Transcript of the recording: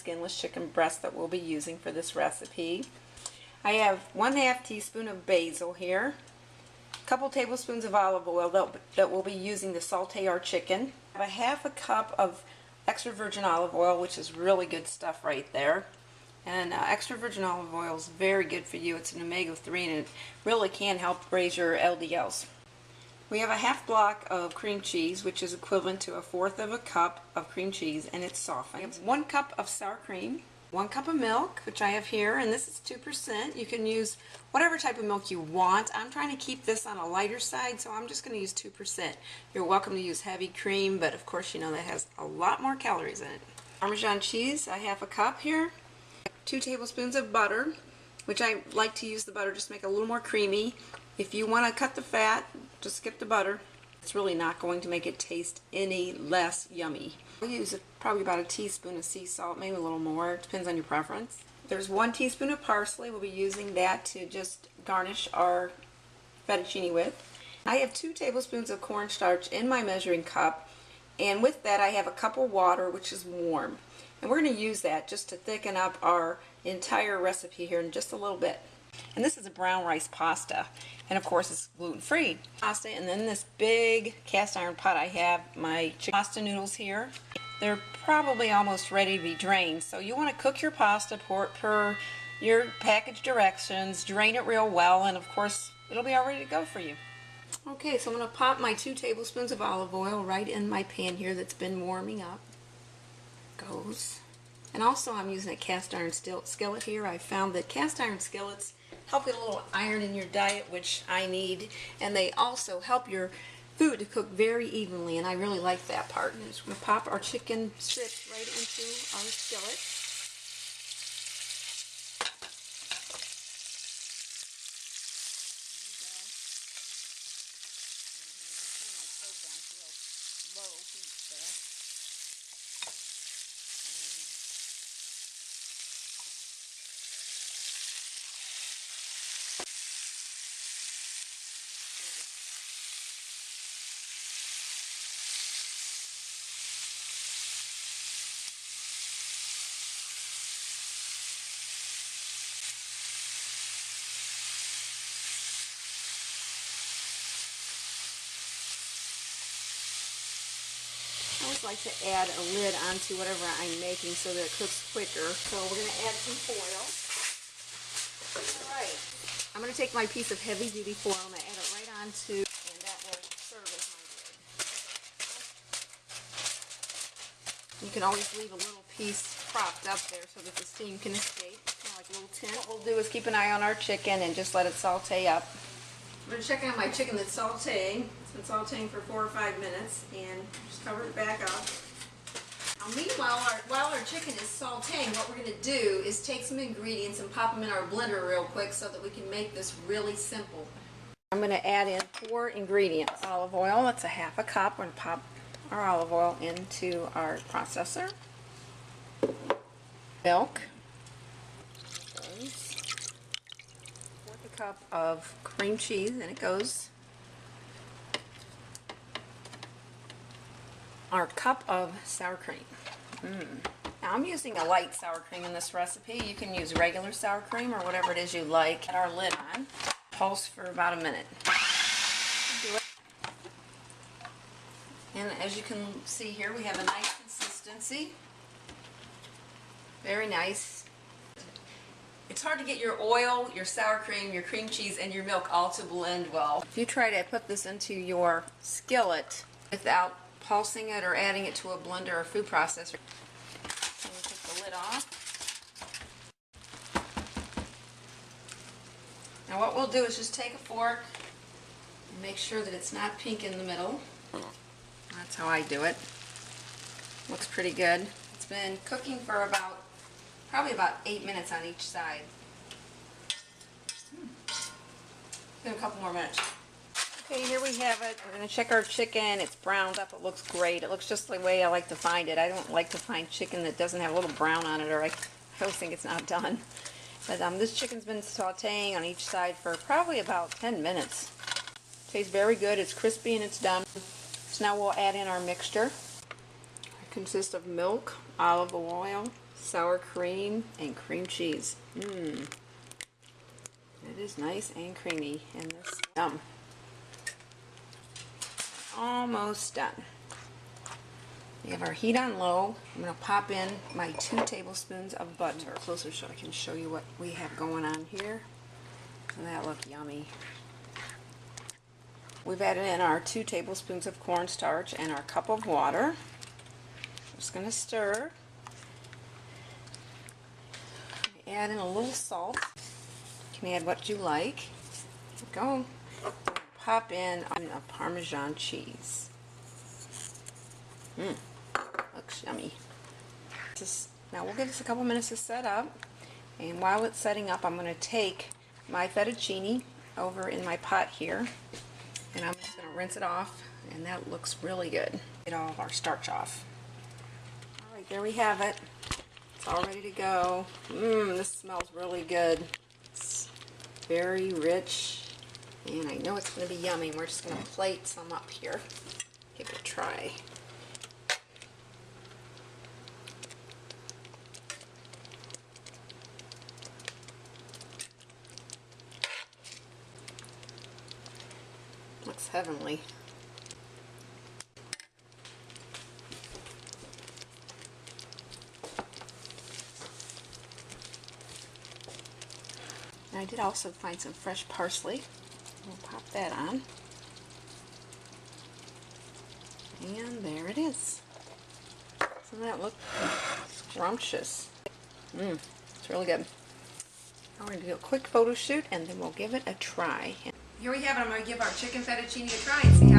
skinless chicken breast that we'll be using for this recipe. I have 1/2 teaspoon of basil here, a couple tablespoons of olive oil that we'll be using to saute our chicken. I have a 1/2 cup of extra virgin olive oil, which is really good stuff right there. And extra virgin olive oil is very good for you. It's an omega-3 and it really can help raise your LDLs. We have a 1/2 block of cream cheese, which is equivalent to 1/4 cup of cream cheese, and it's softened. We have 1 cup of sour cream, 1 cup of milk, which I have here, and this is 2%. You can use whatever type of milk you want. I'm trying to keep this on a lighter side, so I'm just going to use 2%. You're welcome to use heavy cream, but of course you know that has a lot more calories in it. Parmesan cheese, I have 1 cup here. 2 tablespoons of butter, which I like to use the butter just to make it a little more creamy. If you want to cut the fat, just skip the butter. It's really not going to make it taste any less yummy. I'll use probably about a teaspoon of sea salt, maybe a little more. It depends on your preference. There's 1 teaspoon of parsley. We'll be using that to just garnish our fettuccine with. I have 2 tablespoons of cornstarch in my measuring cup, and with that I have a cup of water, which is warm. And we're going to use that just to thicken up our entire recipe here in just a little bit. And this is a brown rice pasta, and of course it's gluten-free pasta. And then this big cast iron pot, I have my pasta noodles here. They're probably almost ready to be drained, so you want to cook your pasta per your package directions, drain it real well, and of course it'll be all ready to go for you. Okay, so I'm going to pop my 2 tablespoons of olive oil right in my pan here that's been warming up. Goes. And also I'm using a cast iron skillet here. I found that cast iron skillets help get a little iron in your diet, which I need, and they also help your food to cook very evenly, and I really like that part. And just going to pop our chicken strips right into our skillet. I always like to add a lid onto whatever I'm making so that it cooks quicker. So we're going to add some foil. Alright, I'm going to take my piece of heavy duty foil and I add it right onto, and that will serve as my lid. You can always leave a little piece propped up there so that the steam can escape, kind of like a little tin. What we'll do is keep an eye on our chicken and just let it saute up. I'm going to check on my chicken that's sauteing. It's been sauteing for 4 or 5 minutes, and just cover it back up. Now, meanwhile, while our chicken is sauteing, what we're going to do is take some ingredients and pop them in our blender real quick so that we can make this really simple. I'm going to add in 4 ingredients. Olive oil, that's a 1/2 cup. We're going to pop our olive oil into our processor. Milk. 1/4 cup of cream cheese, and it goes. Our cup of sour cream. Now I'm using a light sour cream in this recipe. You can use regular sour cream or whatever it is you like. Put our lid on. Pulse for about a minute. And as you can see here, we have a nice consistency. Very nice. It's hard to get your oil, your sour cream, your cream cheese, and your milk all to blend well. If you try to put this into your skillet without pulsing it or adding it to a blender or food processor, and you take the lid off. Now what we'll do is just take a fork and make sure that it's not pink in the middle. That's how I do it. Looks pretty good. It's been cooking for probably about 8 minutes on each side. Give it a couple more minutes. Okay, here we have it. We're going to check our chicken. It's browned up. It looks great. It looks just the way I like to find it. I don't like to find chicken that doesn't have a little brown on it, or I always think it's not done. But this chicken's been sauteing on each side for probably about 10 minutes. Tastes very good. It's crispy and it's done. So now we'll add in our mixture. It consists of milk, olive oil, sour cream and cream cheese. It is nice and creamy, and this yum. Almost done. We have our heat on low. I'm going to pop in my 2 tablespoons of butter. Closer so I can show you what we have going on here. Doesn't that look yummy? We've added in our 2 tablespoons of cornstarch and our cup of water. Just going to stir. Add in a little salt. You can add what you like. Go. Pop in a Parmesan cheese. Looks yummy. Now we'll give this a couple minutes to set up, and while it's setting up, I'm going to take my fettuccine over in my pot here, and I'm just going to rinse it off, and that looks really good. Get all of our starch off. Alright, there we have it. It's all ready to go. This smells really good. It's very rich, and I know it's going to be yummy. We're just going to plate some up here. Give it a try. Looks heavenly. And I did also find some fresh parsley. We'll pop that on. And there it is. Doesn't that look scrumptious? It's really good. Now we're going to do a quick photo shoot, and then we'll give it a try. Here we have it. I'm going to give our chicken fettuccine a try and see how